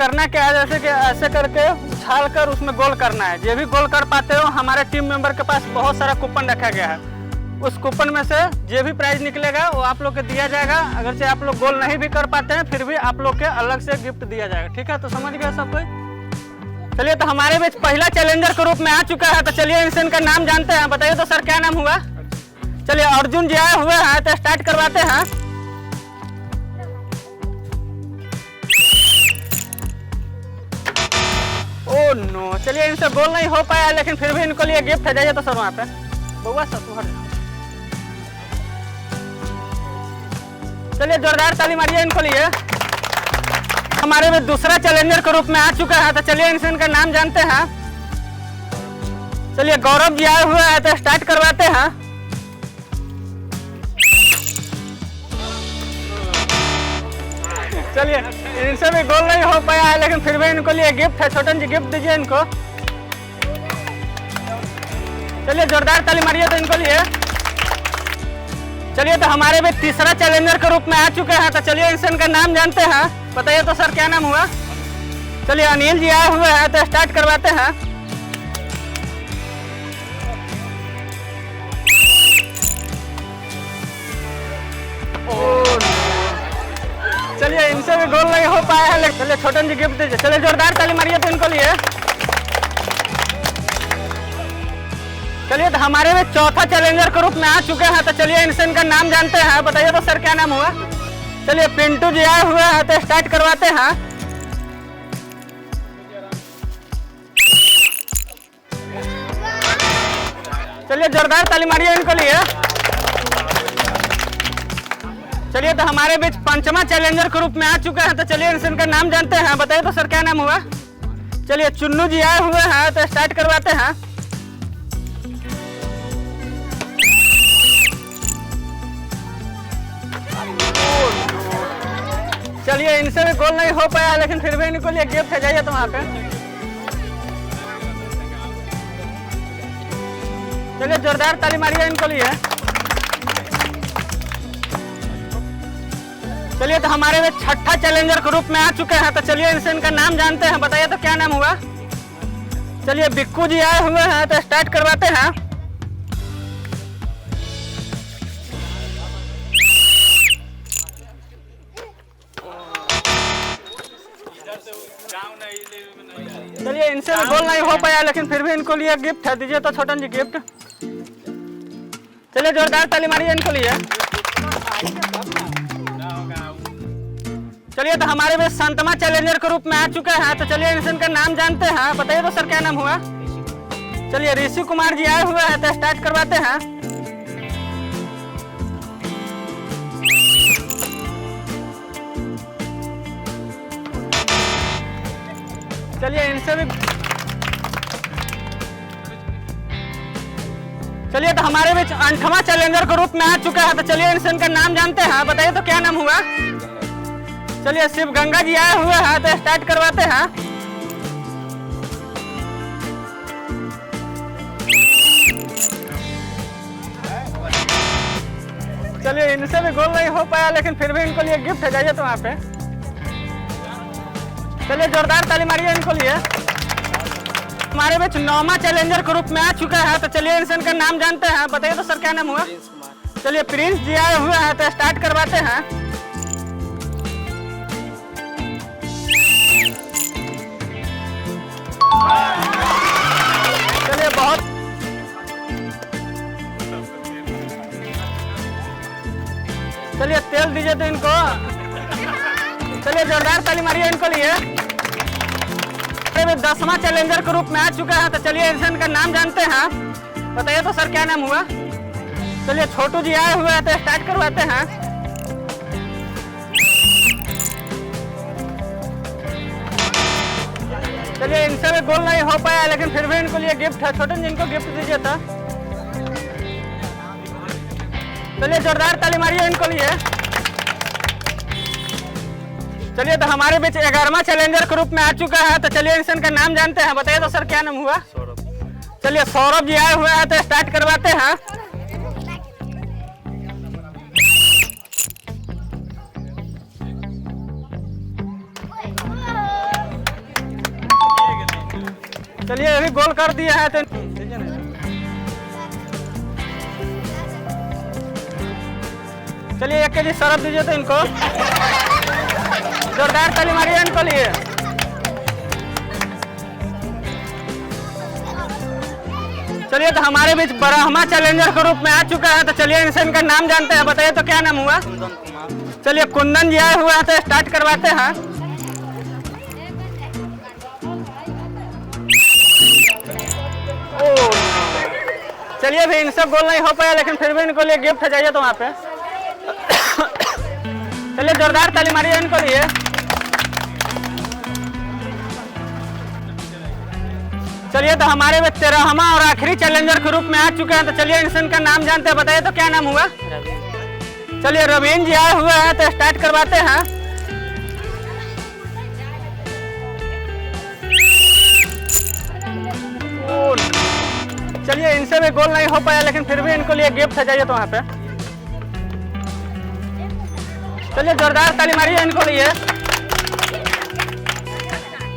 करना क्या है, जैसे कि ऐसे करके उछाल कर उसमें गोल करना है। जो भी गोल कर पाते हो, हमारे टीम मेंबर के पास बहुत सारा कूपन रखा गया है। उस कूपन में से जो भी प्राइज निकलेगा वो आप लोग को दिया जाएगा। अगर से आप लोग गोल नहीं भी कर पाते हैं फिर भी आप लोग के अलग से गिफ्ट दिया जाएगा। ठीक है, तो समझ गए सब कोई। चलिए, तो हमारे बीच पहला चैलेंजर के रूप में आ चुका है। तो चलिए इनका नाम जानते हैं। बताइए तो सर, क्या नाम हुआ? चलिए, अर्जुन जी आए हुए हैं, तो स्टार्ट करवाते हैं। ओह नो, चलिए इनसे गोल नहीं हो पाया, लेकिन फिर भी इनको लिए गिफ्ट है। जाइए तो सर वहाँ पे। बउआ सर तू हट। चलिए जोरदार ताली मारिए इनको लिए। हमारे में दूसरा चैलेंजर के रूप में आ चुका है। तो चलिए इनका नाम जानते हैं। चलिए, गौरव जी आए हुए हैं, तो स्टार्ट करवाते हैं। चलिए, इनसे भी गोल नहीं हो पाया है, लेकिन फिर भी इनको लिए गिफ्ट है। छोटन जी गिफ्ट दीजिए इनको। चलिए जोरदार ताली मारिए तो इनको लिए। चलिए, तो हमारे भी तीसरा चैलेंजर के रूप में आ चुके हैं। तो चलिए इनका नाम जानते हैं। बताइए तो सर, क्या नाम हुआ? चलिए, अनिल जी आए हुए हैं, तो स्टार्ट करवाते हैं। चलिए, इनसे भी गोल नहीं हो पाया है, लेकिन चलिए छोटन जी गिफ्ट दीजिए। चलिए जोरदार ताली मारिए तो इनको लिए। चलिए, तो हमारे में चौथा चैलेंजर के रूप में आ चुके हैं। तो चलिए इनका नाम जानते हैं। बताइए तो सर, क्या नाम हुआ? चलिए, पिंटू जी आए हुए हैं, तो स्टार्ट करवाते हैं। चलिए जोरदार ताली मारिए इनको लिए। चलिए, तो हमारे बीच पंचमा चैलेंजर के रूप में आ चुके हैं। तो चलिए इनका नाम जानते हैं। बताइए तो सर, क्या नाम हुआ? चलिए, चुन्नू जी आए हुए हैं, तो स्टार्ट करवाते हैं। चलिए, इनसे भी गोल नहीं हो पाया, लेकिन फिर भी इनको लिए गिफ्ट है। जाइए तो वहां पे। चलिए जोरदार ताली मारिए इनको लिए। चलिए, तो हमारे में छठा चैलेंजर के रूप में आ चुके हैं। तो चलिए इनका नाम जानते हैं। बताइए तो क्या नाम हुआ? चलिए, बिक्कू जी आए हुए हैं, तो स्टार्ट करवाते हैं। चलिए, इनसे भी गोल नहीं हो पाया, लेकिन फिर भी इनको लिए गिफ्ट है। दीजिए तो छोटन जी गिफ्ट। चलिए जोरदार ताली मारिए इनको लिए। चलिए, तो हमारे में संतमा चैलेंजर के रूप में आ चुका है। तो चलिए इनका नाम जानते हैं। बताइए तो सर, क्या नाम हुआ? चलिए, ऋषि कुमार जी आए हुए हैं, तो स्टार्ट करवाते हैं। चलिए, इनसे भी। चलिए, तो हमारे बीच 8वां चैलेंजर के रूप में आ चुका है। तो चलिए इनका नाम जानते हैं। बताइए तो क्या नाम हुआ? चलिए, शिव गंगा जी आए हुए हैं, तो स्टार्ट करवाते हैं। चलिए, इनसे भी गोल नहीं हो पाया, लेकिन फिर भी इनको लिए गिफ्ट है। जाइए तो वहां पे। चलिए जोरदार ताली मारिए इनको लिए। हमारे बीच 9वां चैलेंजर के रूप में आ चुका है। तो चलिए इनका नाम जानते हैं। बताइए तो सर, क्या नाम हुआ? चलिए, प्रिंस जी आए हुए हैं, तो स्टार्ट करवाते हैं। चलिए, बहुत। चलिए, तेल दीजिए तो इनको। चलिए जोरदार ताली मारिए इनको लिए। 10वां चैलेंजर के रूप में आ चुका है। तो चलिए इनका नाम जानते हैं। बताइए तो सर, क्या नाम हुआ? चलिए, छोटू जी आए हुए हैं, तो स्टार्ट करवाते हैं। चलिए, इनसे भी गोल नहीं हो पाया, लेकिन फिर भी इनको लिए गिफ्ट है। छोटन जी इनको गिफ्ट दीजिए था। चलिए जोरदार ताली मारिए इनको लिए। चलिए, तो हमारे बीच 11वां चैलेंजर के रूप में आ चुका है। तो चलिए इनका नाम जानते हैं। बताइए तो सर, क्या नाम हुआ? चलिए, सौरभ जी आए हुए हैं, तो स्टार्ट करवाते हैं। चलिए अभी गोल कर दिया है तो चलिए 1 केजी सरफ दीजिए तो इनको। जोरदार ताली मारिए इनको लिए। चलिए तो हमारे बीच ब्रह्मा चैलेंजर के रूप में आ चुका है, तो चलिए इनसे इनका नाम जानते हैं। बताइए तो क्या नाम हुआ? चलिए कुंदन जी आए हुए हैं तो स्टार्ट करवाते हैं। चलिए भी इनसे गोल नहीं हो पाया, लेकिन फिर भी इनको लिए गिफ्ट है, जाइए तो वहाँ पे। चलिए जोरदार ताली मारिए इनको लिए। चलिए तो हमारे में 13वां और आखिरी चैलेंजर के रूप में आ चुके हैं, तो चलिए इनसे इनका नाम जानते हैं। बताइए तो क्या नाम हुआ? चलिए रवीन जी आए हुए हैं तो स्टार्ट करवाते हैं। चलिए इनसे भी गोल नहीं हो पाया, लेकिन फिर भी इनको लिए गिफ्ट है, जाइए तो वहाँ पे। चलिए जोरदार ताली मारिए इनको लिए।